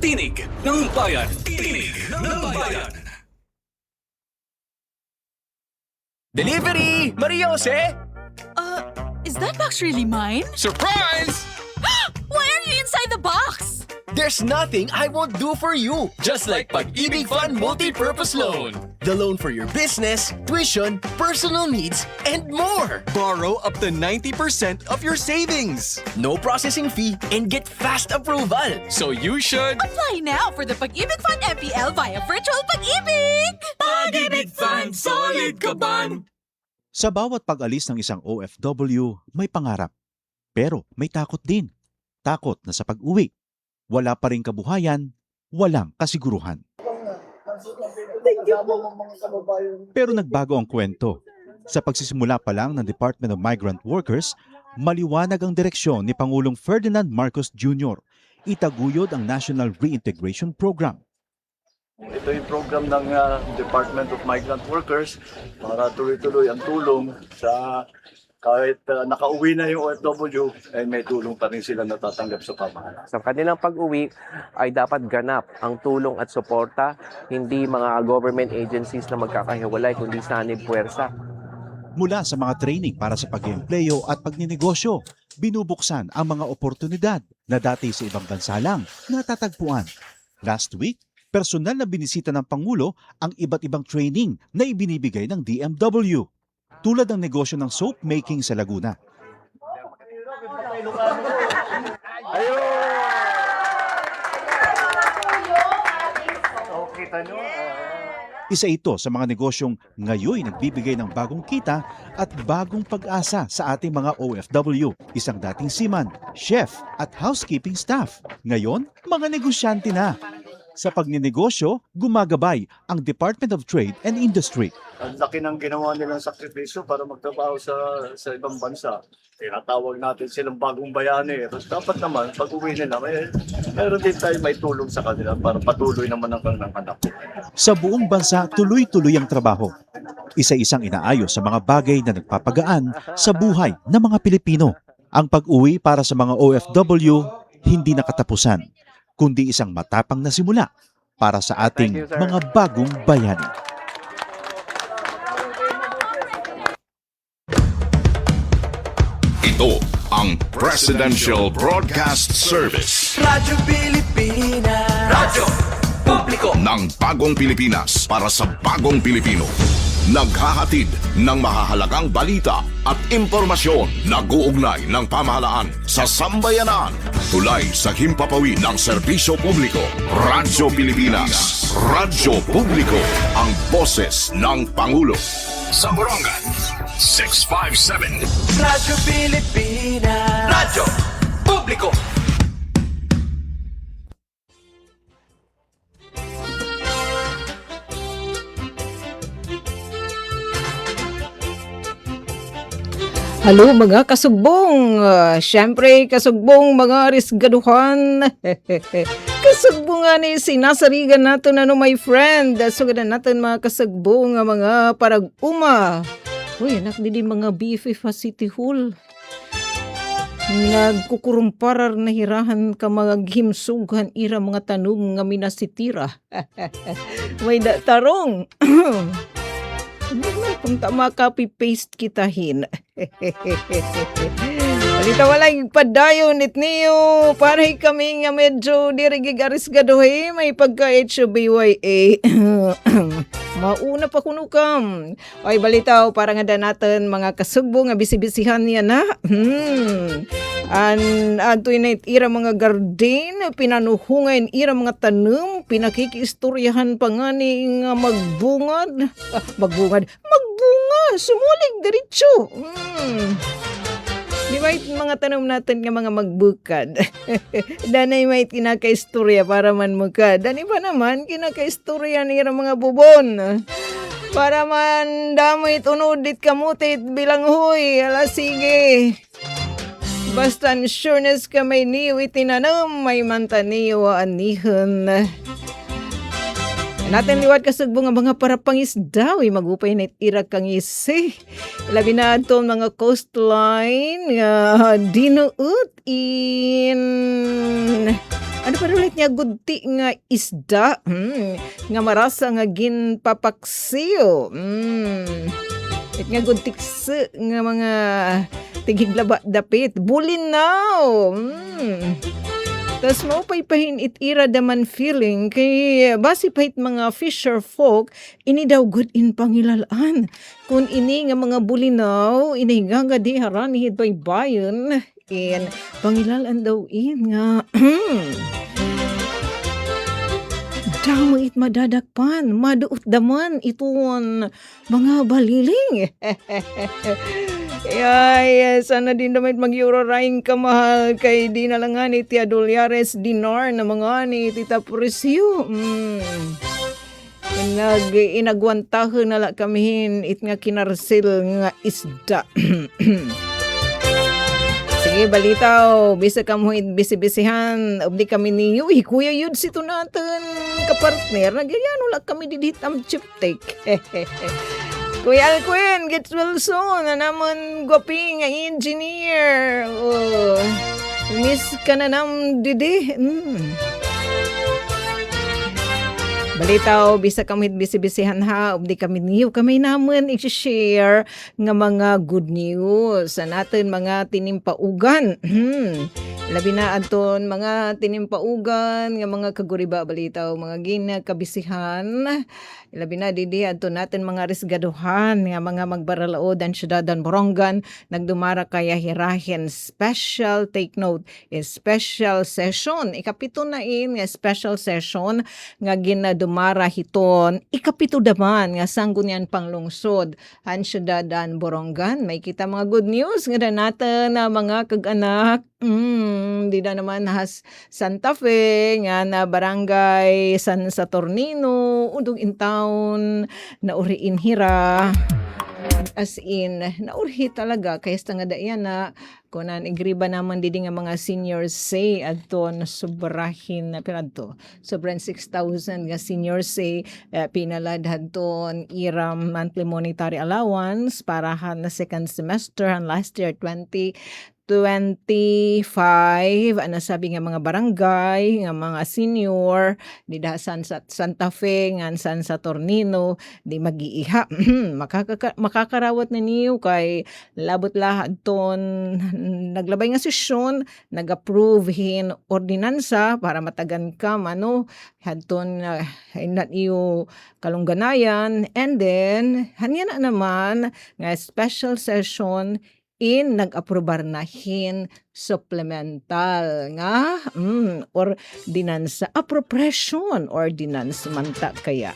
Tinig ng Bayan. Tinig ng Bayan. Delivery! Maria Jose! Is that box really mine? Surprise! Why are you inside the box? There's nothing I won't do for you. Just like Pag-ibig Fund Multi-Purpose Loan. The loan for your business, tuition, personal needs, and more. Borrow up to 90% of your savings. No processing fee and get fast approval. So you should... Apply now for the Pag-ibig Fund MPL via Virtual Pag-ibig! Pag-ibig Fund, solid ka ban! Sa bawat pag-alis ng isang OFW, may pangarap. Pero may takot din. Takot na sa pag-uwi. Wala pa ring kabuhayan, walang kasiguruhan. Pero nagbago ang kwento. Sa pagsisimula pa lang ng Department of Migrant Workers, maliwanag ang direksyon ni Pangulong Ferdinand Marcos Jr. Itaguyod ang National Reintegration Program. Ito yung program ng Department of Migrant Workers para tuloy-tuloy ang tulong sa kahit nakauwi na yung OFW, ay may tulong pa rin sila natatanggap sa pamahalaan. Sa kanilang pag-uwi ay dapat ganap ang tulong at suporta, hindi mga government agencies na magkakahiwalay kundi sanib puwersa. Mula sa mga training para sa pag-empleyo at pagninegosyo, binubuksan ang mga oportunidad na dati sa ibang bansa lang natatagpuan. Last week, personal na binisita ng Pangulo ang iba't ibang training na ibinibigay ng DMW. Tulad ng negosyo ng soap making sa Laguna. Isa ito sa mga negosyong ngayon nagbibigay ng bagong kita at bagong pag-asa sa ating mga OFW. Isang dating seaman, chef at housekeeping staff. Ngayon, mga negosyante na. Sa pagninegosyo, gumagabay ang Department of Trade and Industry. Ang laki ng ginawa nilang sakripisyo para magtrabaho sa ibang bansa. Tinatawag natin silang bagong bayani. Tapos dapat naman, pag uwi nila, mayroon din tayo may tulong sa kanila para patuloy naman ang kanilang anak. Sa buong bansa, tuloy-tuloy ang trabaho. Isa-isang inaayos sa mga bagay na nagpapagaan sa buhay ng mga Pilipino. Ang pag-uwi para sa mga OFW, hindi nakatapusan, kundi isang matapang na simula para sa ating mga bagong bayani. Ito ang Presidential Broadcast Service. Radyo Pilipinas. Radyo Publiko Ng bagong Pilipinas para sa bagong Pilipino. Naghahatid ng mahahalagang balita at impormasyon na guugnay ng pamahalaan sa sambayanan. Tulay sa himpapawid ng serbisyo publiko. Radyo Pilipinas. Radyo Publiko. Ang boses ng Pangulo. Sa Borongan, 657. Radyo Pilipinas. Radyo Publiko. Halo mga kasugbong! Siyempre, kasugbong mga risgaduhan. Kasugbong ni sinasarigan natin my friend. Sugadan natin mga kasugbong mga parag-uma. Uy, anak di mga BFF City Hall. Nagkukurumparar na hirahan ka mga gimsughan ira mga tanong nga minasitira. May tarong. Kung tama copy-paste kitahin. Alita walang padayon it niyo. Paray kami nga medyo dirigigaris gadohe. May pagka-HBYA. Mauna pa kunukam. Ay balitaw para nga natin mga kasugbo nga bisibisihan niya na. Antoy na ira mga garden. Pinanuhungayin ira mga tanong. Pinakikistoryahan pa nga ni nga magbungad. Magbunga. Sumulig diretso. Di ba mga tanong natin nga mga magbukad? Danay may kinakaistorya para man mukad. Dani pa naman kinakaistorya ni mga bubon. Para man damit unudit kamutit bilang huy. Ala sige. Basta sureness ka may niyo itinanam, may mantaniyo anihan. Natin liwat kasugbo nga mga parapangis daw magupay na itira kang isi. Labi na ito mga coastline dinuot in ano Pero ulit nga gudti nga isda. Nga marasa nga ginpapaksiyo. It nga gudti nga mga tigiglaba dapit. Bulinaw. Tas mo paypahin itira daman feeling kay basi pahit mga fisher folk ini daw good in pangilalaan. Kung ini nga mga bulinaw inihiga nga di haranihid pay bayan in pangilalaan daw in nga damo it madadakpan, maduot daman iton mga baliling. Ay, sana din naman mag-euro raing kamahal kay di na lang nga ni Tia Dolores dinar na mga ni Tita Purisyo. Inagwantahan na lang kamihin it nga kinarsil nga isda. Sige, balitaw. Bisa ka mo bisi-bisihan. Obdi kami ni Uy, Kuya Yud, sito natin kapartner. Nagyayano lang kami diditam chip take. Kuya Alquin, gets well soon. Na naman gwaping ang engineer. Oh, miss ka na nam didi. Balitaw, bisa kami bisi-bisihan ha. Obdi kami niyo. Kami naman i-share nga mga good news sa natin mga tinimpaugan. Labi na aton mga tinimpaugan nga mga kaguriba balitaw, mga ginakabisihan. Labi na didi aton natin mga risgaduhan nga mga magbaralaod ang syudadan Borongan nagdumara kaya hirahin special take note special session ikapito na in nga special session nga ginadumara hiton ikapito daman nga sanggunyan panglungsod ang syudadan Borongan. May kita mga good news nga natin na mga kag-anak di na naman has Santa Fe nga na barangay San Saturnino udog in town na uriin hira as in naurhi talaga kaya nga dayan na kunan igriba naman didi nga mga seniors say adton sobrahin na piradto sobrang 6,000 nga seniors say pinalad hadton iram monthly monetary allowance para na second semester han last year 2025 ano sabi nga mga barangay nga mga senior di dasan sa Santa Fe nga San Saturnino di mag-iiha makakarawat na niyo kay labot lahad ton naglabay nga sesyon nag-approve hin ordinansa para matagan ka mano hadton not iyo kalungganayan and then hanya na naman nga special session in nag-aprobar na hin supplemental nga ordinansa appropriation ordinance manta kaya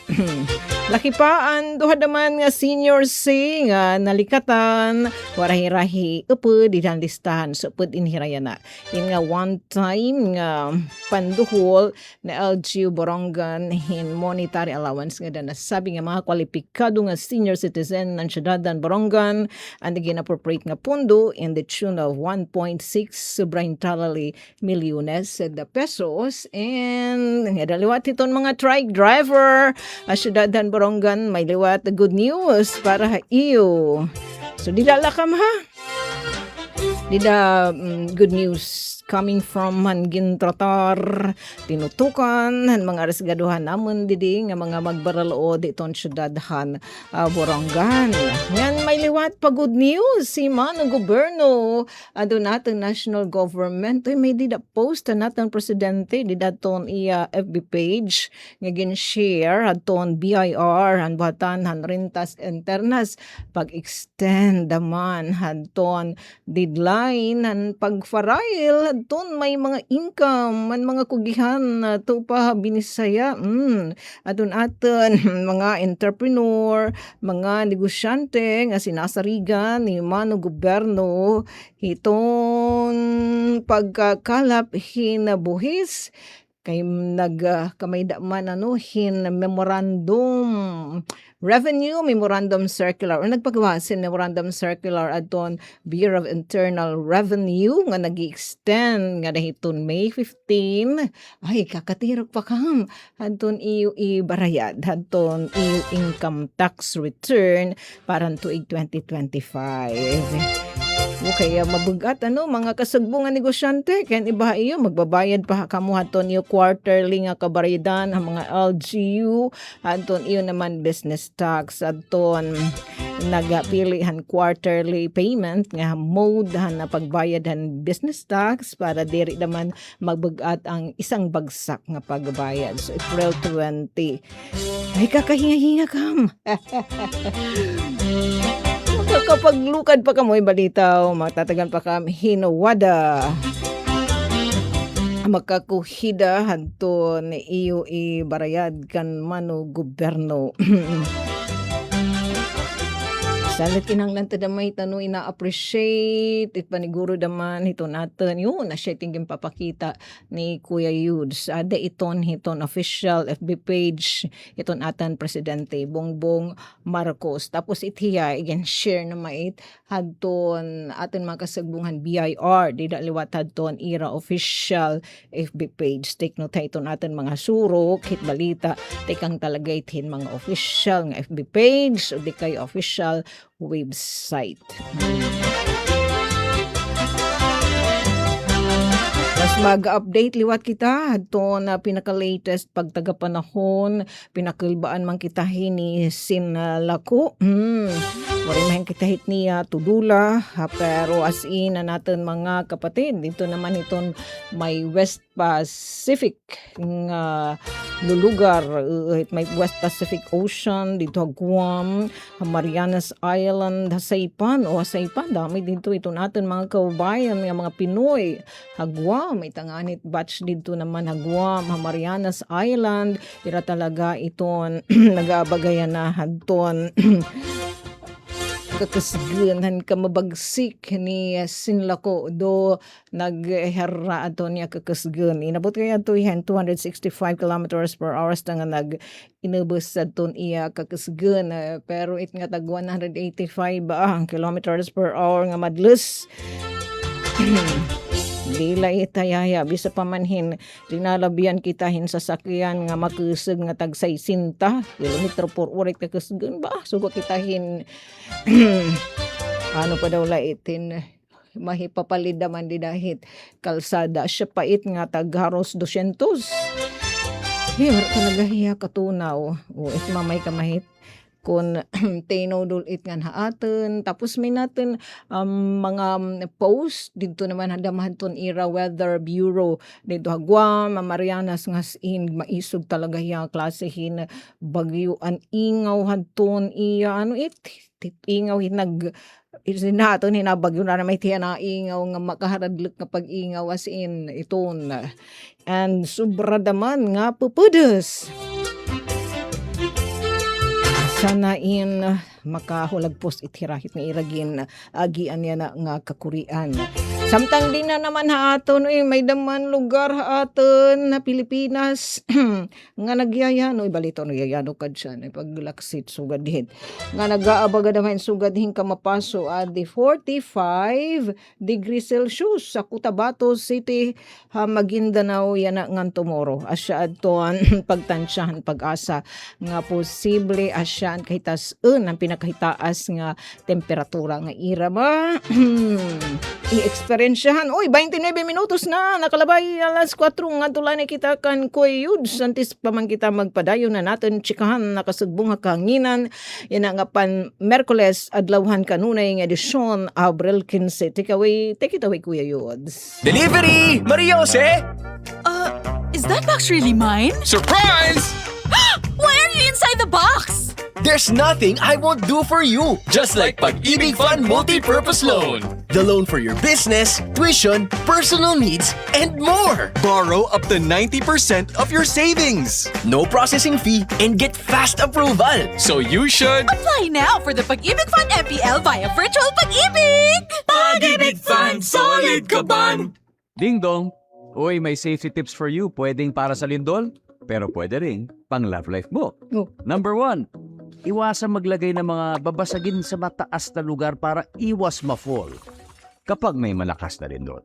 laki pa ang duha daman nga senior say nga nalikatan warahi-rahi upod dihan listahan so upod inhirayana in nga one time nga panduhol na LGU Borongan hin monetary allowance nga nasabi nga mga kwalipikado nga senior citizen ng syudadan Borongan ang gin-appropriate nga pondo in the tune of 1.6 sobrang talali milyones de pesos and daliwat iton mga trike driver syudadan Borongan may liwat good news para iyo so didala kam ha dida good news coming from Mangin Trotar tinutukan mga resgaduhan namon didi nga mga magbaralaod iton syudadhan Borongan yan may liwat pa good news si Manong Gobyerno ado natin national government may dida post natin presidente dida ton iya FB page nga gin-share aton BIR han buhatan han rentas internas pag-extend daman hadton deadline han pag-file adton may mga income man mga kugihan to pa binisaya adun aton mga entrepreneur mga negosyante nga sinasarigan ni Manong Gobyerno itong pagkakalap hinabuhis kay kamay man hin memorandum revenue memorandum circular o nagpagawa sin memorandum circular adton Bureau of Internal Revenue nga nag-extend nga dahiton May 15 ay kakatirok pa kam adton iyo ibarayad adton iyo income tax return para tuig 2025 O kaya mabugat mga kasagbong nga negosyante kaya iba iyo magbabayad pa kamo haton iyo quarterly nga kabaredan ang mga LGU haton iyo naman business tax aton nagapilihan quarterly payment nga mode na pagbayad han business tax para diri naman magbugat ang isang bagsak nga pagbayad. So April 20 ay kakahinga-hinga kam. Kapag lukad pa kamoy balitaw, matatagan pa kam hinawada. Makakuhida hanto ni iyo ibarayad kan mano gobyerno. Salit kinahanglan ta damay tano ina-appreciate it paniguro daman hito natin yun na siya tingin papakita ni Kuya Yudes ada iton hiton official FB page iton atan Presidente Bongbong Marcos tapos itiya again share na mait hadton aton mga kasagbungan BIR dida liwat hadton ira official FB page take note iton aton mga surok hit balita tekang talaga itin mga official nga FB page o di kay official website. Mas mag-update liwat kita hadto na pinaka-latest pagtagapanahon pinakalbaan man kita hini sinlako. Wari man kita hit niya tudula pero as in na natin mga kapatid dito naman iton may West Pacific nga lulugar may West Pacific Ocean dito Guam, Marianas Island, Hasaypan dami dito ito natin mga kaubayan mga Pinoy Guam, may tanganit batch dito naman Guam, Marianas Island ira talaga iton nagabagayan na hadton kakasganan ka mabagsik ni sinlako do nagherra ato niya kakasgan inabot kaya to 265 kilometers per hour nga nag inubos sa ton iya kakasgan pero it nga tag 185 ang kilometers per hour nga madlus Dila itayaya bisa pamanhin dinalabian kitahin sa sakyan nga makusog nga tag 60 kilometro per hour kakasgan ba sugo kitahin ano pa daw laitin mahipapalid naman dinahit kalsada siya pait nga tag haros 200 wala talaga hiya katunaw o it mamay kamahit kung tinodol it nga haaten tapos may natin mga post dito naman hadamahan ira Weather Bureau dito Guam, Marianas nga in maisog talaga yung klasehin bagyo an ingaw hadton iya ano it ingaw hinag isinaton hinabagyo na may tiya na ingaw nga makaharadlok nga pag-ingaw as in iton and sobra daman nga pupudes sana in makahulagpos itirahit ni iragin agian niya na nga kakurian. Samtang din na naman haaton may daman lugar haaton na Pilipinas nga nagyayano balito nagyayano kad siya paglaksit sugadhin nga nagaabaga naman sugadhin ka mapaso at 45 degrees Celsius sa Cotabato City Maguindanao yan nga tomorrow asya adton pagtansyahan pag-asa nga posible asyan kahitas ang pinakahitaas nga temperatura nga ira ba i-experiensyahan. Uy, 29 minutos na nakalabay alas 4 nga tulay kita kan Kuya Yudes antes pa man kita magpadayon na natin chikahan nakasugbong nga kahanginan yan nga pan Merkules adlawhan kanunay nga edisyon Abril 15 take it away Kuya Yudes. Delivery! Maria Jose! Is that box really mine? Surprise! Why are you inside the box? There's nothing I won't do for you. Just like Pag-ibig Fund Multi-Purpose Loan. The loan for your business, tuition, personal needs, and more. Borrow up to 90% of your savings. No processing fee and get fast approval. So you should... Apply now for the Pag-ibig Fund MPL via Virtual Pag-ibig! Pag-ibig Fund, solid ka ban! Ding dong! Uy, may safety tips for you. Pwedeng para sa lindol, pero pwede rin pang love life mo. Oh. Number 1, iwasan maglagay ng mga babasagin sa mataas na lugar para iwas ma-fall kapag may malakas na lindol.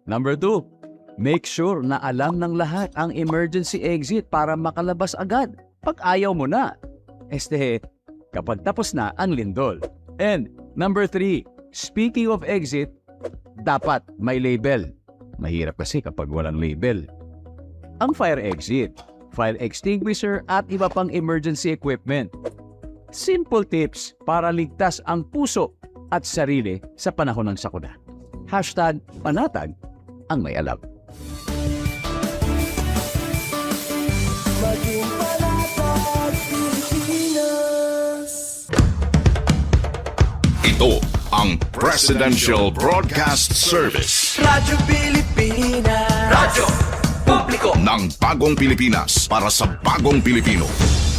Number 2, make sure na alam ng lahat ang emergency exit para makalabas agad pag ayaw mo na. Kapag tapos na ang lindol. And number 3, Speaking of exit, dapat may label. Mahirap kasi kapag walang label. Ang fire exit, fire extinguisher at iba pang emergency equipment. Simple tips para ligtas ang puso at sarili sa panahon ng sakuna. #panatag ang may alam. Ito ang Presidential Broadcast Service. Radyo Pilipinas. Radyo Publiko ng Bagong Pilipinas para sa Bagong Pilipino.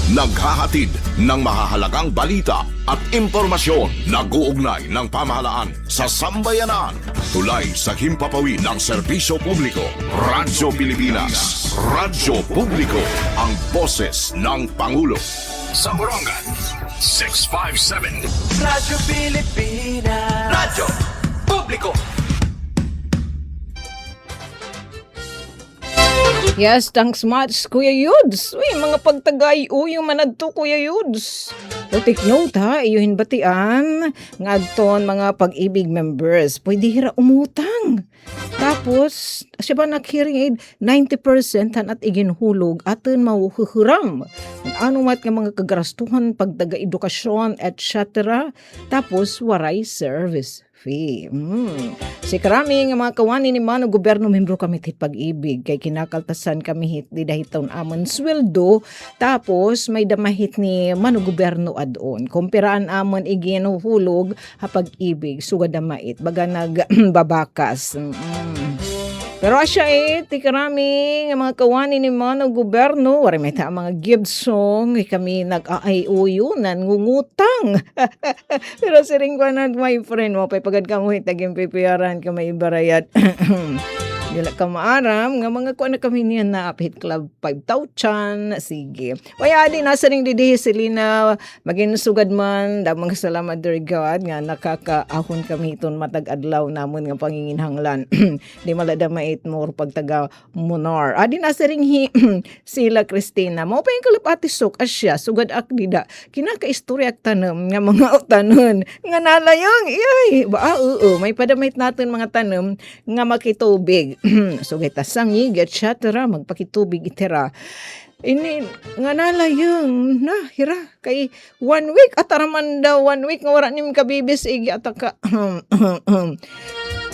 Naghahatid ng mahahalagang balita at impormasyon na guugnay ng pamahalaan sa sambayanan. Tulay sa himpapawid ng serbisyo publiko. Radyo Pilipinas. Radyo Publiko. Ang boses ng Pangulo. Sa Borongan, 657. Radyo Pilipinas. Radyo Publiko. Yes, thanks much, Kuya Yuds. Uy, mga pagtagay, yung manadto, Kuya Yuds. So, take note ha, iyuhin batian, nga adton mga pag-ibig members, pwede hira umutang. Tapos, siya ba nag-hearing aid, 90% han at iginhulog atin mauhuhuram. Ano mat nga mga kagarastuhan, pagdaga-edukasyon, etc. Tapos, waray service fee. Si karami nga mga kawani ni Mano Gobyerno membro kami tit pag-ibig kay kinakaltasan kami hit di dahil taon amon sweldo tapos may damahit ni Mano Gobyerno adon kumpiraan amon iginuhulog ha pag-ibig sugad damait baga nagbabakas. Pero asya ti karami nga mga kawani ni Mano Gobyerno wari may ta mga gibsong kami nag-aayo nan ngungutang. Pero siring ko na my friend mo pay pagad ka mo hitaging pipiyaran ka may ibarayat. Dila ka maaram nga mga kuan na kami niya na Apit Club 5,000 sige. Waya di nasa ring didi silina maging sugad man da mga salamat dear God nga nakakaahon kami iton matag adlaw namon nga panginginhanglan. Di malada mait more pagtaga Munar. Adi nasa ring sila Christina mo pa yung kalapati sok asya sugad ak dida kinakaistorya ak tanem nga mga tanon nga nalayang iyay ba may padamit natin mga tanem nga makitubig. So kita sangi get chatera magpakitubig itera ini nga nalayang na hira kay 1 week ataraman daw 1 week nga wala nim kabibis igi ataka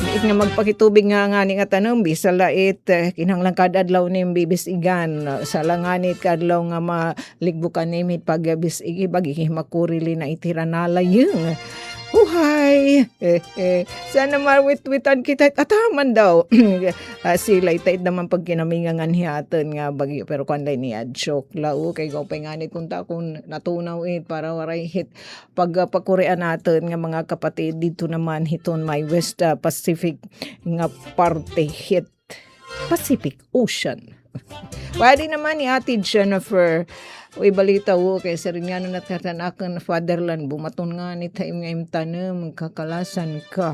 Biit nga magpakitubig nga ni nga tanong bisal lait kinahanglan kada adlaw nim bibis igan sa langanit kadlaw nga maligbukan nimit pagabis igi bagi makurili na itira nalayang. Uhay! Sana marwit-witan kita ataman daw. Sila itait naman pag kinamingangan hiyaton nga bagyo. Pero kung niya, joke lao. Kay gawin panganit kung kung natunaw para waray hit. Pag pakurian natin nga mga kapatid dito naman hiton may West Pacific nga parte hit. Pacific Ocean. Pwede naman ni Ate Jennifer. Uy, balita wo kay sa rin nga nung natatanakan na fatherland, bumaton nga ni taim nga imtanem, kakalasan ka.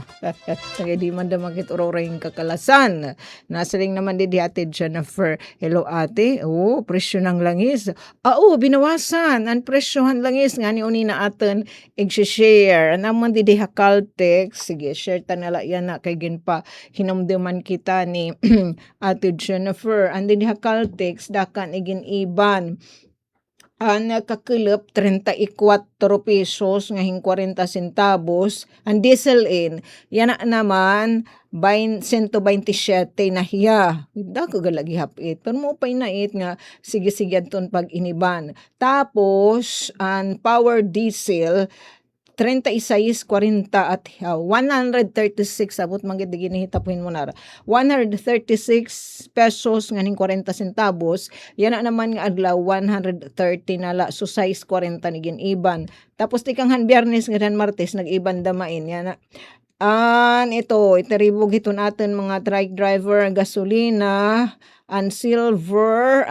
Kaya di man da makit urora yung kakalasan. Nasa rin naman di Ate Jennifer. Hello ate, presyo ng langis. Binawasan. Ang presyohan langis nga ni uni na atin, i-share. Naman di Hakaltex. Sige, share ta nala yan na kay ginpa hinamdaman kita ni Ate Jennifer. And di Hakaltex, dakan igin iban. Ang kakilap 34 pesos ngahing 40 centavos ang diesel in yan naman 127 na hiya da ko galagi hapit pero mo pa inait nga sige ton pag iniban tapos ang power diesel 36.40 at 136 abot manggid ginihitapuhin mo na 136 pesos nganing 40 centavos yan na naman nga adlaw 130 nala so size 40 ni giniban tapos tikanghan Biyernes ngadan Martes nag-iban damain yan na ito itaribog ito natin mga truck driver gasolina and silver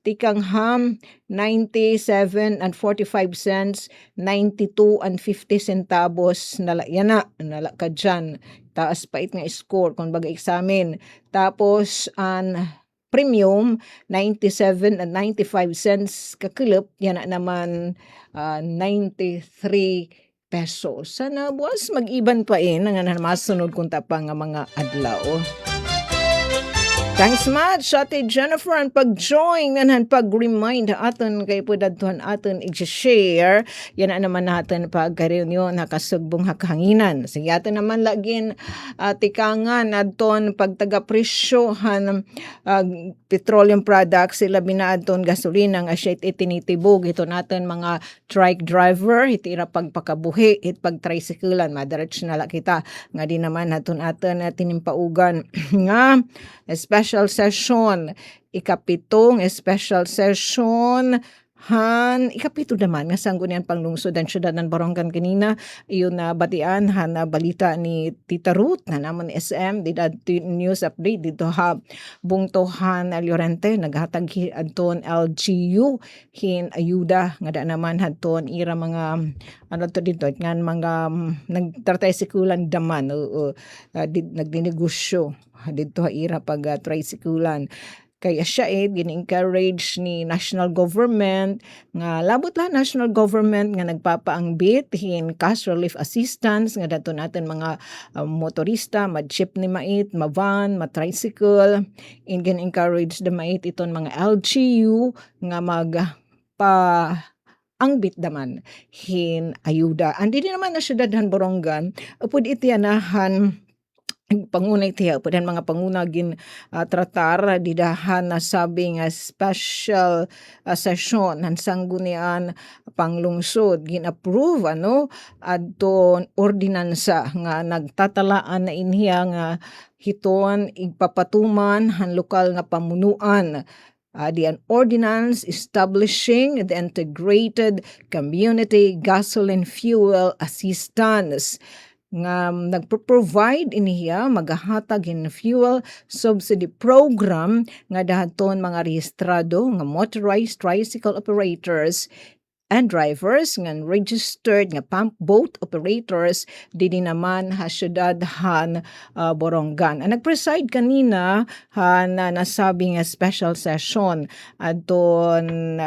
tikang ham 97 and 45 cents 92 and 50 centavos nala yan na nala ka dyan taas pait nga score kung baga examine tapos an premium 97 and 95 cents kakilip yan na naman 93 pesos. Sana buwas mag-iban pa nga masunod kung tapang nga mga adlaw. Thanks much, Ate Jennifer, ang pag-join and pag-remind aton kay po datuhan aton i-share. Yan na naman natin pag-reunion nakasugbong hakahanginan. Sige atin naman lagin tikangan aton pagtaga-presyohan petroleum products sila binaadton gasolina nga siya itinitibog ito natin mga trike driver itira pagpakabuhi it pag-tricyclean madiretso na kita nga di naman aton tinimpaugan nga special session ikapitong special session ikapito naman nga sanggunian panglungsod ang syudad ng Borongan kanina iyon na batian na balita ni Tita Ruth na naman SM dito news update dito ha bungtohan Llorente naghatag adton LGU hin ayuda nga da naman hadton ira mga ano to dito nga mga nagtricyclean daman nagdinegosyo dito ira pag tricyclean. Kaya siya gin-encourage ni national government nga labot lang national government nga nagpapaangbit hin cash relief assistance nga dato natin mga motorista, mad-jeep ni mait, ma-van, ma-tricycle, gin-encourage the mait iton mga LGU nga angbit daman hin ayuda. Andi din naman na syudadhan Borongan, upod itiyanahan pangunay tiya pudan mga pangunagin tratar didahan na sabi nga special session ng sanggunian panglungsod gin-approve adton ordinansa nga nagtatalaan na inhiya nga hiton igpapatuman han lokal nga pamunuan an ordinance establishing the integrated community gasoline fuel assistance nga nagpro-provide iniya magahatag in fuel subsidy program nga dahaton mga rehistrado nga motorized tricycle operators and drivers nga registered nga pump boat operators didi naman ha syudadhan Borongan. Ang nag-preside kanina na nasabi nga special session adton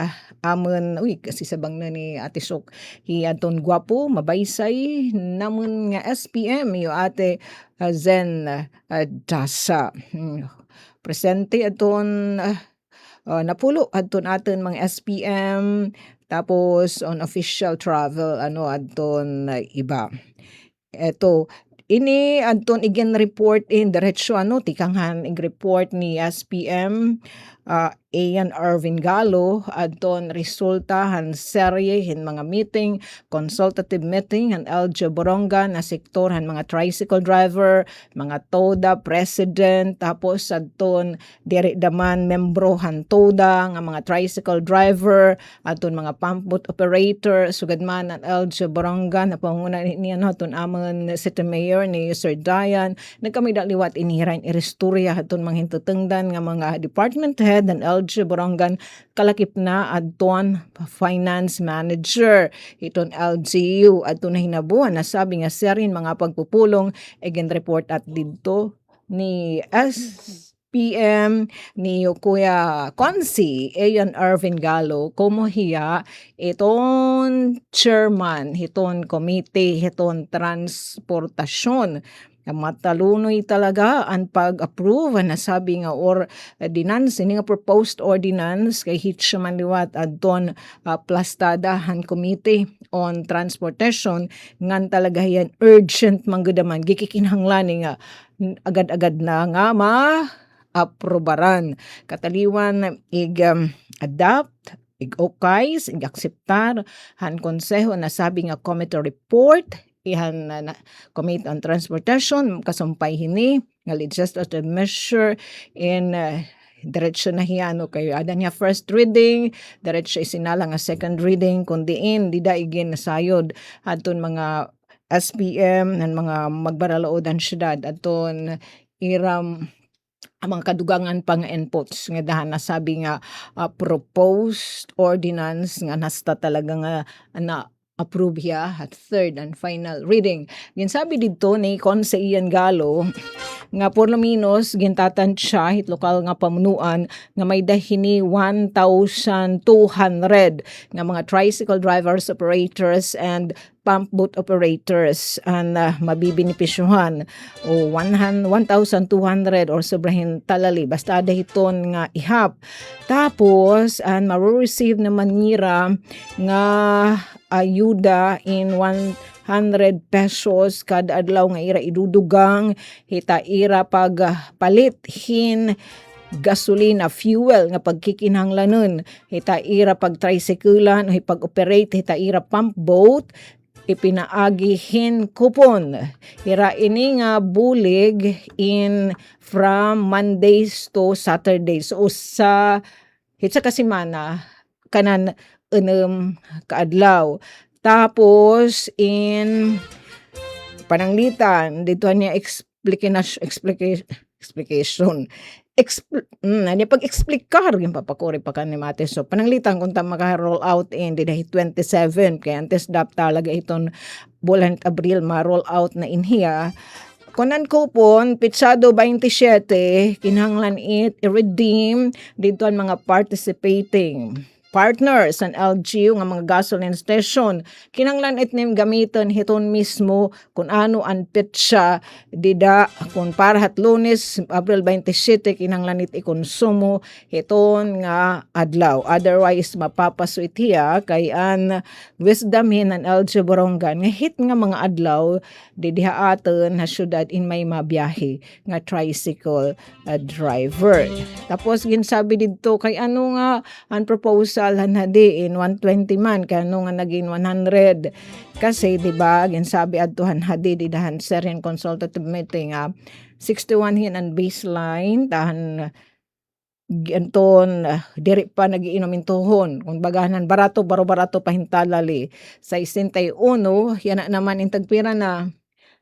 amon kasi sabang na ni Ate Sok adton gwapo mabaysay namun nga SPM yo Ate Zen Dasa presente adton napulo adton aton mga SPM tapos on official travel adton iba eto ini adton igen report in diretso tikanghan ig report ni SPM Ian Irvin Galo adton resulta han serye hin mga meeting consultative meeting han LG Borongan na sektor han mga tricycle driver mga TODA president tapos adton diri daman membro han TODA nga mga tricycle driver adton mga pump boat operator sugad man ang LG Borongan na panguna niya adton amon city mayor ni Sir Dayan nagkami daliwat inihirain irestorya adton mga hintutengdan nga mga department head and LG Borongan kalakip na adton finance manager iton LGU adton na hinabuan na sabi nga serin mga pagpupulong again report at didto ni SPM ni Kuya Consi Ian Irvin Galo como hiya iton chairman hiton committee hiton transportasyon matalunoy talaga ang pag-approve na sabi nga ordinance ini nga proposed ordinance kay hitch man liwat adton plastada han committee on transportation ngan talaga yan urgent manggudaman gikikinhanglan nga agad-agad na nga ma-aprobaran kataliwan adapt ig-okays ig-akseptar han konseho na sabi nga committee report ihan na Committee on Transportation kasumpay hini nga legislative measure in diretso na hiyano kayo ada niya first reading diretso isinala nga second reading kundi di daigin nasayod adton mga SPM nan mga magbaralaodan syudad adton iram ang mga kadugangan pa nga inputs nga dahan nasabi nga proposed ordinance nga nasta talaga nga na approve hiya at third and final reading. Ginsabi dito ni Conse Ian Galo nga por lo menos gintatan siya hit lokal nga pamunuan nga may dahini 1,200 nga mga tricycle drivers, operators and pump boat operators ang mabibinipisyuhan o 1,200 or sobrahin talali basta dahiton nga ihap. Tapos ang ma-receive naman nira nga ayuda in 100 pesos kada adlaw nga ira idudugang hita ira pagpalit hin gasolina, fuel nga pagkikinahanglanon, hita ira pag tricyclean o pag-operate, hita ira pump boat, ipinaagihin kupon. Ira ini nga bulig in from Mondays to Saturdays. So sa hitsa kasimana kanan kaadlaw. Tapos in pananglitan dito niya explication. Pag-explikar yung papakuri pa kan ni Mate. So, pananglitan kung maka-roll out in dahil 27. Kaya antes dap talaga itong bulan Abril ma-roll out na inhiya. Kunan kupon, pitsado 27, kinahanglan i-redeem dito ang mga participating partners ang LGU nga mga gasoline station. Kinanglan itnim gamiton hiton mismo kung ano ang petsa dida kung parahat Lunes, April 27, kinanglan it ikonsumo hiton nga adlaw. Otherwise, mapapasuit hiya kay an wisdom hin ang LGU Borongan nga hit nga mga adlaw didiha aton na syudad in may mabiyahe nga tricycle driver. Tapos ginsabi dito kay ano nga ang proposal hanhadi in 120 man kano nga naging 100 kasi di ba ginsabi adtuhan hadi didahan serin consultative meeting 61 hin ang baseline tahan ganton diri pa nagiinom intuhon kung bagahanan barato baro-barato pahintalali sa 61 yan na naman in tagpira na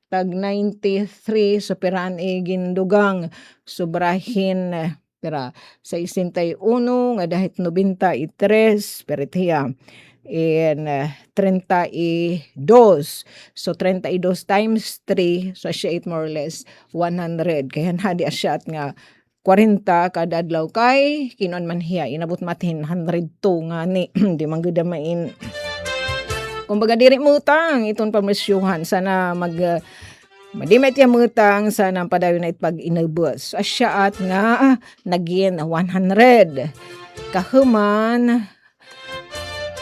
tag 93 so piraan gindugang sobrahin pera sa 61 nga dahit 93 peritiya in 32 so 32 times 3 so siya it more or less 100 kaya hadi asya at nga 40 kada adlaw kay kinon man hiya inabot matin 102 nga ni di man gud main kumbaga diri mo utang iton pamasyuhan sana Madimet yung mutang sa nang padayon na pag inubos. Asya at nga naging 100. Kahuman,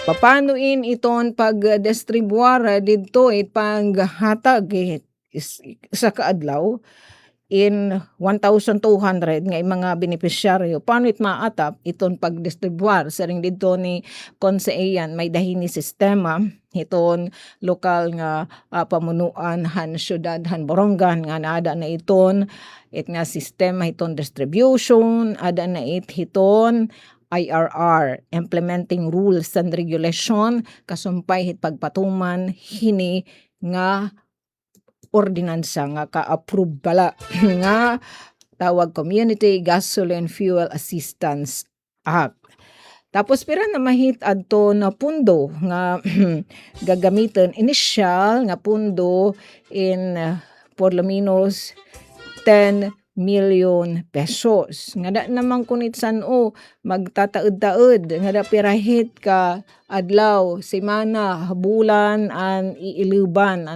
papanuin iton pag-distribuar dito panghatag sa kaadlaw in 1,200 nga mga benepisyaryo. Paano it maatap iton pag-distribuar? Sa ring dito ni Konseyan may dahini sistema iton lokal nga pamunuan han syudad han Borongan nga naada na iton it nga sistema iton distribution ada na hiton IRR implementing rules and regulation kasumpay hit pagpatuman hini nga ordinansa nga ka-approve bala nga tawag Community Gasoline Fuel Assistance Act. Tapos pira na mahit adto na pundo nga gagamiton initial nga pundo in por lo menos 10 million pesos. Nga da naman kunit san-o magtataod-taod nga da pirahit ka adlaw, semana, bulan an iiluban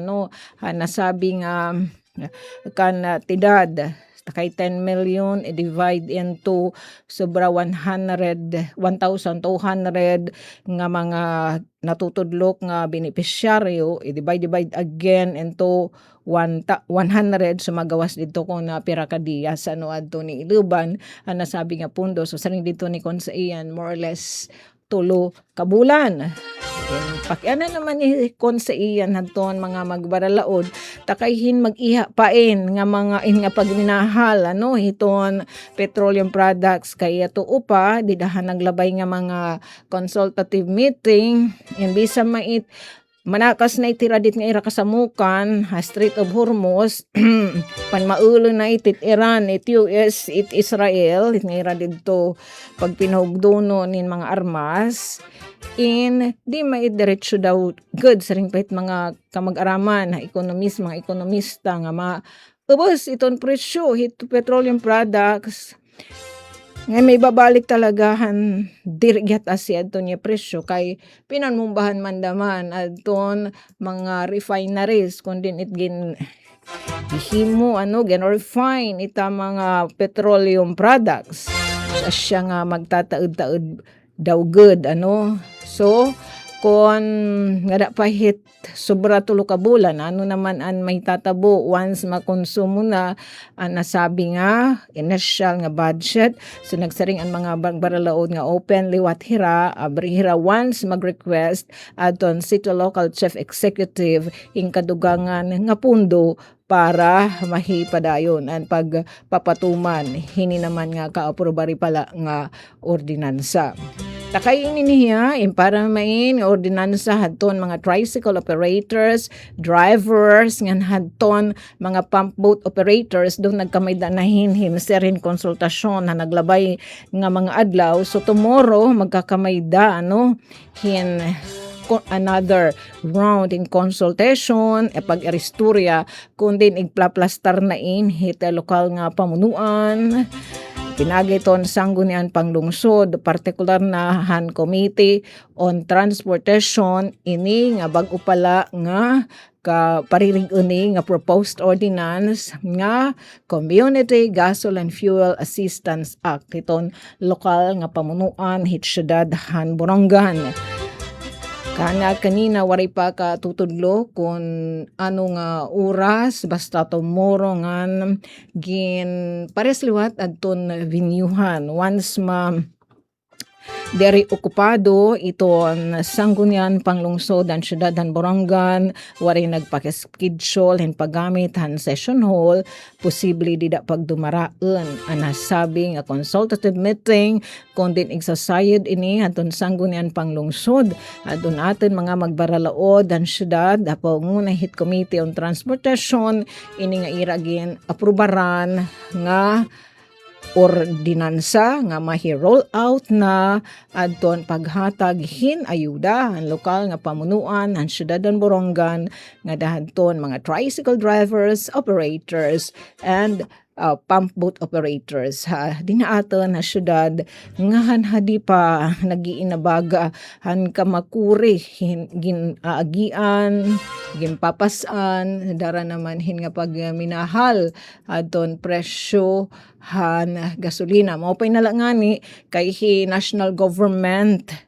nasabi nga kan tidad kay 10 million i-divide into sobra 1,200 nga mga natutudlok nga benepisyaryo i-divide again into 100 so magawas dito kung na pira ka diya sa adto ni iluban ang nasabi nga pundo so saring dito ni Konseyan more or less 3 ka bulan. Pakiana naman ni Konseyan hadton mga magbaralaod takayhin mag-iha pain nga mga nga pagminahal hiton petroleum products kaya tuo pa didahan naglabay nga mga consultative meeting imbisa mait manakas na itiradit nga ira kasamukan Strait of Hormuz panmaulo na itit Iran it US it Israel it nga ira dito pag pinahugdono nin mga armas in di maidiretso daw good sa ring pahit mga kamag-araman mga ekonomista nga ubos iton presyo hit petroleum products Ngay may babalik talagahan dirigyat asyad to niya presyo kay pinanumbahan man daman adton mga refineries kung din it gihimo gen refine ita mga petroleum products siya nga magtataod-taod daw good so kung nga pahit sobra tulo ka bulan naman an may tatabo once makonsumo na nasabi nga initial nga budget so nagsaring ang mga baralaod nga open liwat hira abri hira once mag-request aton city local chief executive ing kadugangan nga pundo para mahipadayon ang pagpapatuman hini naman nga kaaprobari pala nga ordinansa. Takay niya para main ordinansa hadton mga tricycle operators, drivers ngan hadton mga pump boat operators do nagkamayda na hinhin serin konsultasyon na naglabay nga mga adlaw so tomorrow magkakamayda hin another round in consultation pag-eristurya kundi igplaplastar na hita lokal nga pamunuan pinagayton sanggunian panglungsod partikular na Han Committee on Transportation ini nga bag-o pala nga paririg nga proposed ordinance nga Community Gasoline Fuel Assistance Act iton lokal nga pamunuan hit syudad Han Borongan. Kanina wari pa ka tutudlo kung nga oras basta tomorrow ngan pares liwat adton vinyuhan once deri okupado iton sanggunian panglungsod ang syudad han Borongan wari nagpakischedule hin paggamit han session hall posible dida pagdumaraan nasabi nga consultative meeting kung din igsasayod ini aton sanggunian panglungsod adun aton mga magbaralaod ang syudad apo nguna hit committee on transportation ini nga iragin aprubaran nga ordinansa nga mahi-roll out na adton paghatag hin ayuda ang lokal nga pamunuan ang syudad ng Borongan nga dahanton mga tricycle drivers, operators and pump boat operators dinaaton na syudad nga hadi pa nagiinabaga han kamakuri ginaagian ginpapasan dara naman hin nga pagminahal adton presyo han gasolina mao pay nalangani kay national government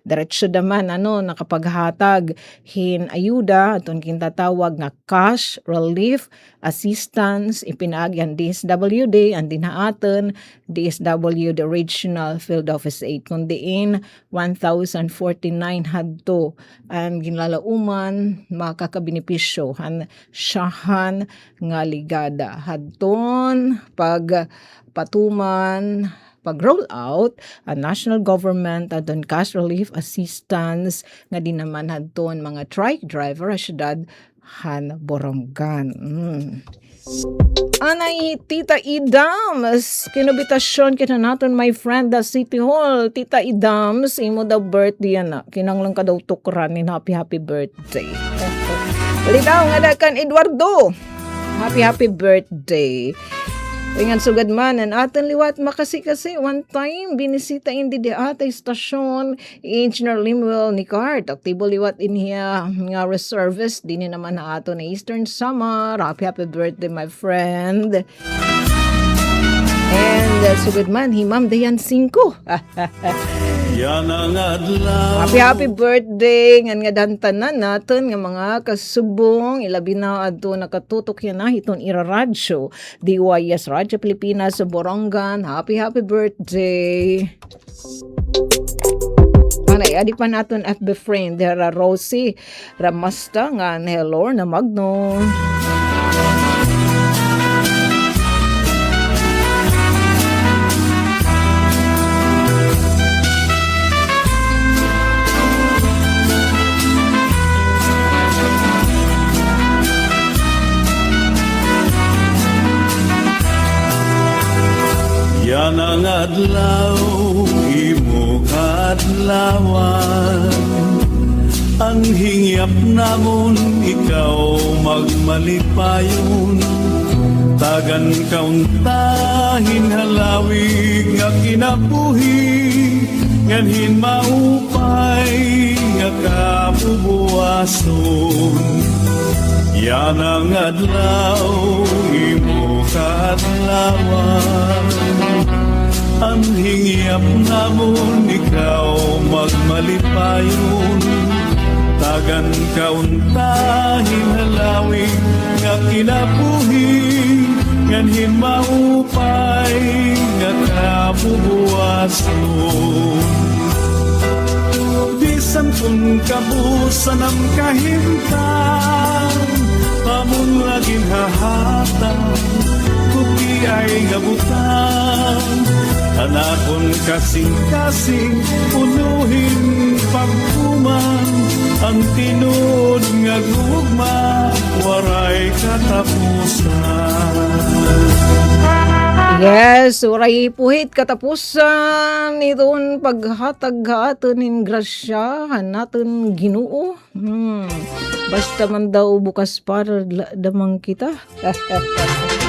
diretso daman nakapaghatag hin ayuda aton kintatawag nga cash relief assistance ipinaagi ang DSWD ang dinaaton DSWD Regional Field Office 8 kundiin 1,049 hadto ang ginlalauman makakabenepisyo han syahan nga ligada hadton pagpatuman pag-roll out ang national government adon cash relief assistance nga di naman hadton mga trike driver sa syudad Han Borongan. Anay Tita Idams kinubitasyon kita naton my friend the City Hall. Tita Idams imo daw birthday na kinanglang ka daw tukran ni happy birthday. Uli daw nga dakan Eduardo happy birthday. Ingan sugad man ang aton liwat makasi one time binisita indi di atay stasyon Engineer Limuel Nicart aktibo liwat inhiya nga reservist din naman na ato na Eastern Summer happy birthday my friend and sugad man himam dayan 5 happy birthday nga dantanan natin nga mga kasubong ilabi na adto nakatutok yan na hiton iraradyo DYS Radyo Pilipinas sa Borongan happy birthday adi pa naton FB friend dera Rosie Ramasta nga hello na magno Yan ang adlaw, imo kadlawan. Ang hingyap namon, ikaw magmalipayon. tagan kauntahin halawig nga kinabuhi nganhin maupay nga kabubuason yan ang adlaw imo kaadlawan ang hingyap namon ikaw magmalipayon tagan kauntahin halawig nga kinabuhi nganhin maupay nga kabubuason bisan kung kabusan ang kahimtang pamun laging hahatang kuki ay gabutan anakon kasing-kasing punuhin pagkuman ang tinud nga gugma waray katapusan. Yes, uray puhit katapusan itong paghatag-hatan ng grasyahan natin Ginoo. Basta man daw bukas para damang kita.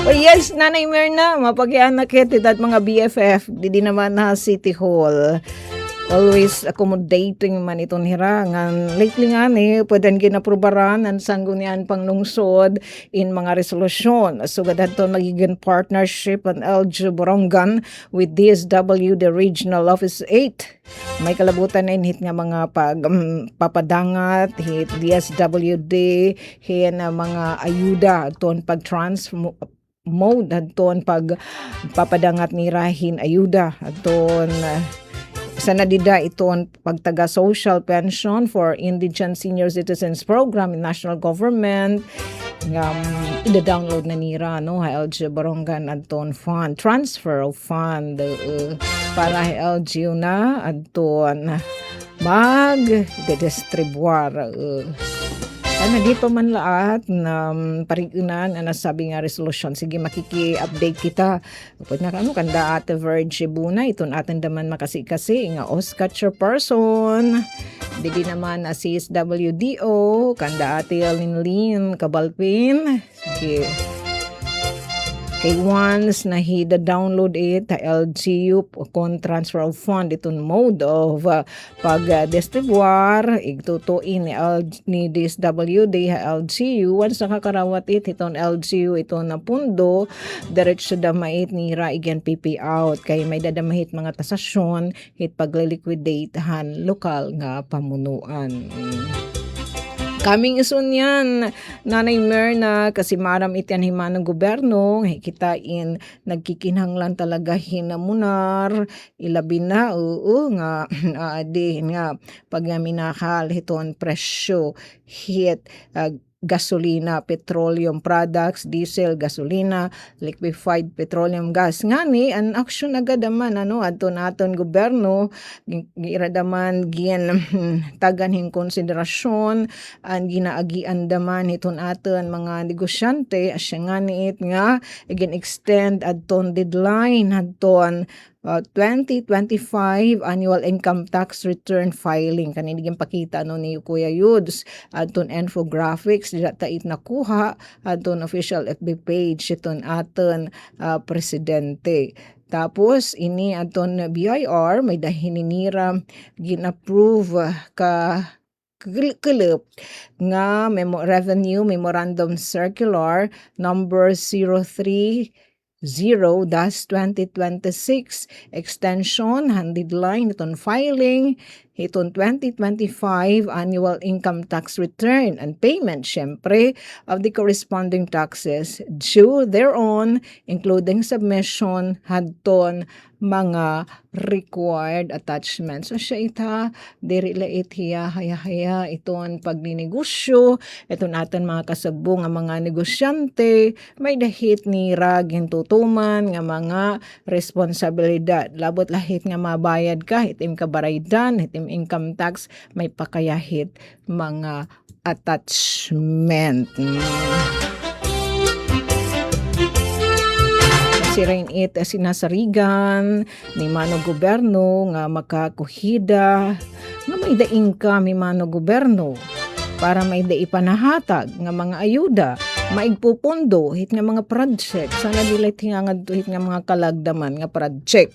Oh yes, Nanay Myrna, mapag-ianak hitid at mga BFF, di naman na City Hall. Always accommodating man itong hirangan. Lately nga pwedeng ginaprubaran ang sanggunian panglungsod in mga resolusyon. So, gadto nagiging partnership ang LG Borongan with DSW, the Regional Office 8. May kalabutan na hit nga mga papadangat, hit DSWD, hit na mga ayuda, ton pag-mode, aton pagpapadangat ni Rahin ayuda, aton sana dida ito ang pagtaga social pension for indigent senior citizens program in national government nga ida-download na nira LG Borongan Anton Fund transfer of fund para LGU na Anton mag-distribuar di pa man lahat na parigunan na nasabi nga resolution. Sige, makiki-update kita. Pwede na kamo kanda ate Virgie Buna. Ito natin daman makasi-kasi nga Oscar person. Didi naman na CSWDO. Kanda ate Linlin Kabalpin. Sige. Kay once na download it LGU kon transfer of fund itong mode of pag-distribuar igtutuin ni DSWD LGU once nakakarawat itong LGU ito na pundo diretso damait ni igen PP out kay may dadamahit mga tasasyon hit pagliliquidate han lokal nga pamunuan. Kaming ison yan, Nanay Myrna, kasi maram itian himanang gobyerno, kitain nagkikinhanglan talaga hinamunar, ilabi na, nga, pag minahal hiton presyo, hit, gasolina, petroleum products, diesel, gasolina, liquefied petroleum gas. Ngani, ang aksyon agad naman, adto naton gobyerno, giradaman, taganhing konsiderasyon, ang ginaagian daman iton aton mga negosyante, asya ngani nga, extend adton deadline, adton 2025 annual income tax return filing kaniniging pakita ni Kuya Yuds aton infographics data it nakuha aton official FB page iton aton presidente. Tapos ini aton BIR may dahininira gin-approve ka kelep nga revenue memorandum circular number 030-2026 extension handed line iton filing iton 2025 annual income tax return and payment syempre of the corresponding taxes due thereon including submission hadton mga required attachments. So siya diri lait hiya haya iton pagninegosyo iton aton mga kasagbo nga mga negosyante may dahit ni ragin tutuman nga mga responsibilidad labot lahit nga mabayad ka hitim kabaraydan hitim income tax may pakayahit mga attachment. Si Rain It sinasarigan ni Mano Goberno nga makakuhida nga may daing ka mi Mano Goberno para may daipanhatag nga mga ayuda maigpupundo hit nga mga project sana dili tingangad hit nga mga kalagdaman nga project.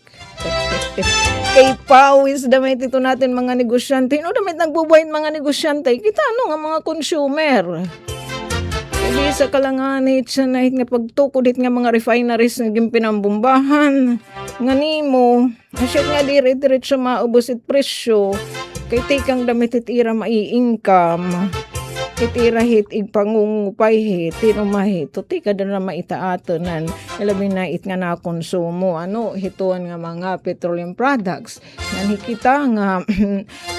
Kay pawis damit ito natin mga negosyante. No, damit nagbubuhayin mga negosyante. Kita ano nga mga consumer. Hindi sa kalanganit siya na hit nga pagtukod hit nga mga refineries nga gimpinambumbahan. Nga nimo, asya nga dire-diretso maubos it presyo. Kay tikang damit itira mai-income. Itira hit igpangungupay hit, tinumahit. Tuti ka na maitaatonan. Ilabi na it nga na konsumo. Ano, hituan nga mga petroleum products. Nanikita nga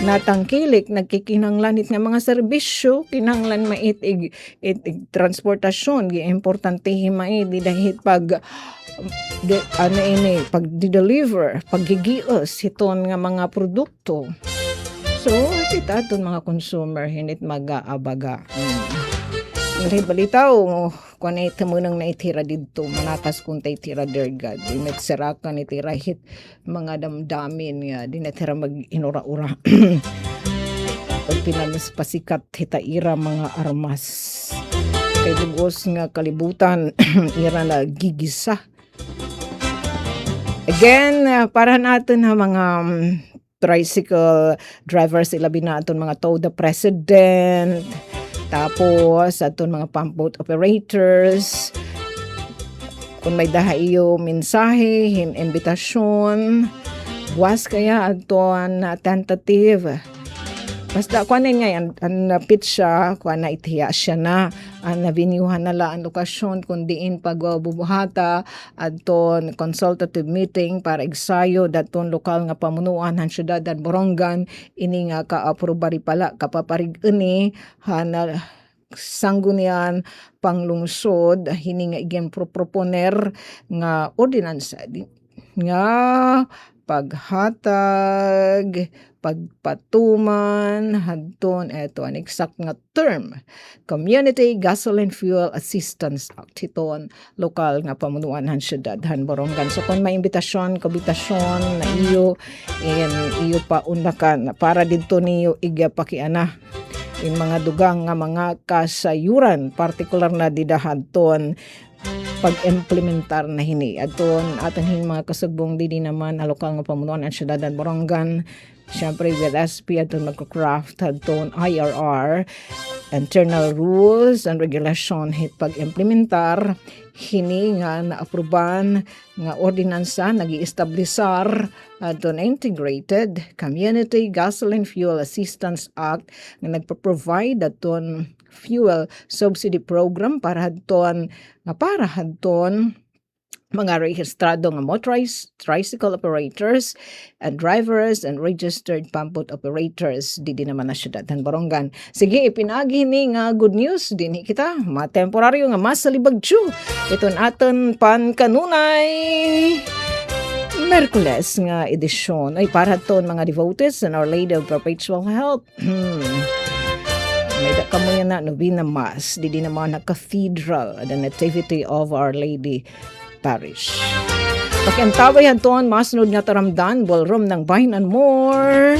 natangkilik, nagkikinanglan it nga mga serbisyo. Kinanglan mait ig transportasyon. Importante himay, di dahil pag pag deliver paggigios hiton nga mga produkto. So, kita itong mga consumer, hinit mag-aabaga. Ngayon balitaw, kung na itamunang naitira dito, manakas kung taitira dergad. Dinatsirakan, itira hit mga damdamin nga, dinatira mag-inura-ura. Pag pinamas pasikat, hitaira mga armas. Kay dugos nga kalibutan, ira na gigisa. Again, para natin ha mga tricycle drivers, ilabi na aton mga tow the president, tapos aton mga pump boat operators, kung may dahayo mensahe, imbitasyon, buwas kaya aton tentative. Basta kuan nga yan, ang pitch siya, kuan na itiya siya na, ang nabinyuhan nala ang lokasyon, kung diin pagbubuhata, aton consultative meeting para igsayo, daton lokal nga pamunuan, han syudad at Borongan, ini nga ka-aprobari pala, kapaparig ini, hana, sanggunian panglungsod, hini nga igen proponer nga ordinansa, nga paghatag, pagpatuman, hadton, eto, an exact nga term, Community Gasoline Fuel Assistance Act, hiton, lokal nga pamunuan han syudad, han Borongan. So, kung may imbitasyon, kabitasyon, na iyo pa undakan, para dito niyo igapakiana, in mga dugang nga mga kasayuran, partikular na didahadton, pag-implementar na hini. Aton atin mga kasugbong didi naman lokal nga pamunuan ang syudad ng Borongan. Siyempre with SP aton magko-craft aton IRR, internal rules and regulation hit pag-implementar hini nga naapruban nga ordinansa nagi-establisar aton Integrated Community Gasoline Fuel Assistance Act nga nagpo-provide aton fuel subsidy program para hadton mga rehistrado nga motorized tricycle operators and drivers and registered pump boat operators di naman na syudad ng Borongan. Sige, ipinagi ni nga good news din kita, matemporaryo nga masalibagtsu iton aton pankanunay Merkules nga edisyon ay para ton mga devotees and Our Lady of Perpetual Help. May kamo yan na Novena Mass, di naman na Cathedral, the Nativity of Our Lady Parish. Pakiantaway hanton, masunod nga taramdan, ballroom ng Bahin and More.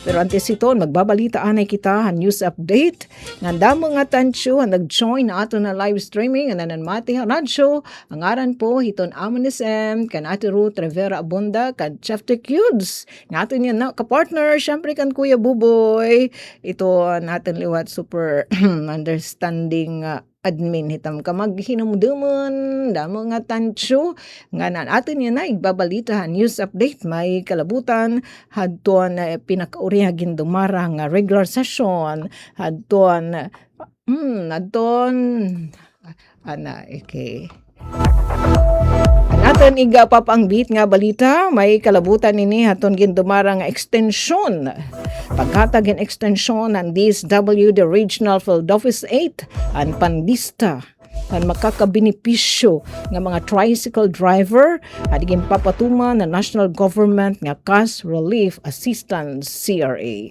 Pero antes ito, magbabalita anay kita, news update. Nga damo nga tansyo, nag-join na ato na live streaming, nga nananmati ang radyo. Ang aran po, hiton Amonism, kan Ate Ruth Rivera Abunda, kan Chef Tech Cubes. Nga ato niya na, kapartner, syempre kan Kuya Buboy. Ito natin liwat super understanding admin hitam ka maghinumduman damo nga tansyo nga nan atin yan na igbabalita news update may kalabutan hadton pinakaurihagin dumara nga regular session hadton naton iga papangbit nga balita may kalabutan nini haton gindumara nga extension paghatag and extension ng DSWD Regional Field Office 8 ang pandista ang makakabenepisyo nga mga tricycle driver at iging papatuman na national government nga Cash Relief Assistance CRA.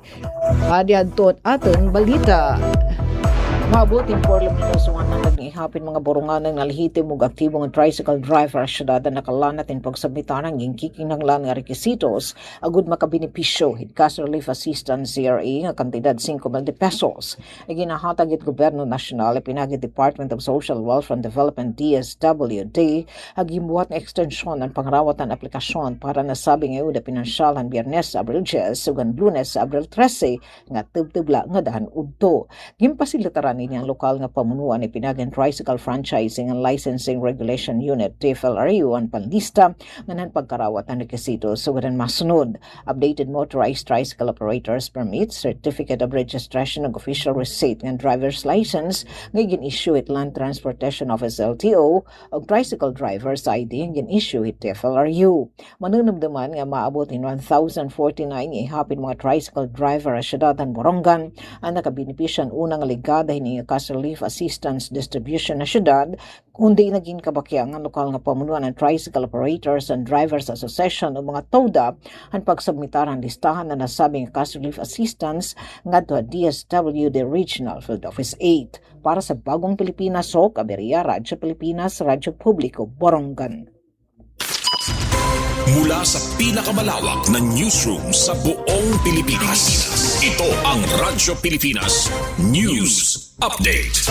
Adi adto aton balita mabuting porlam nito sa mga ihapin mga burunganang nalihitim ug aktibong tricycle driver syudad na nakalanat in pagsubmitan ang gingkikinanglan nga rekisitos agud makabenepisyo hid cash relief assistance CRA nga kantidad 5 milyon pesos. Ginahatag it Gobyerno Nasyonal pinagi Department of Social Welfare and Development DSWD agimbuhat nga ekstensyon ang pangrawatan aplikasyon para nasabing ayuda pinansyalan Biyernes sa Abril 10 ug Lunes sa Abril 13 nga tubtubla nga dahan udto. Gimpasilitaran ni ang lokal nga pamunuan ni pinagan Tricycle Franchising and Licensing Regulation Unit TFLRU ang panlista nga nan pagkarawat ang rekisito sa wadan masunod. Updated motorized tricycle operators permit, certificate of registration ug official receipt ng driver's license nga gin-issue it Land Transportation Office LTO ug tricycle driver's ID nga gin-issue it TFLRU. Manunumduman nga maabot in 1,049 ihapin mga tricycle driver sa syudatan Borongan ang nakabenepisyan unang ligada hini cash relief assistance distribution na syudad kundi naging kabakyang ang lokal nga pamunuan ng Tricycle Operators and Drivers Association o mga TODA ang pagsubmitar ang listahan na nasabing cash relief assistance ngadto DSWD Regional Field Office 8 para sa Bagong Pilipinas o Kaberia Radyo Pilipinas Radyo Publiko Borongan. Mula sa pinakamalawak na newsroom sa buong Pilipinas, ito ang Radyo Pilipinas News Update.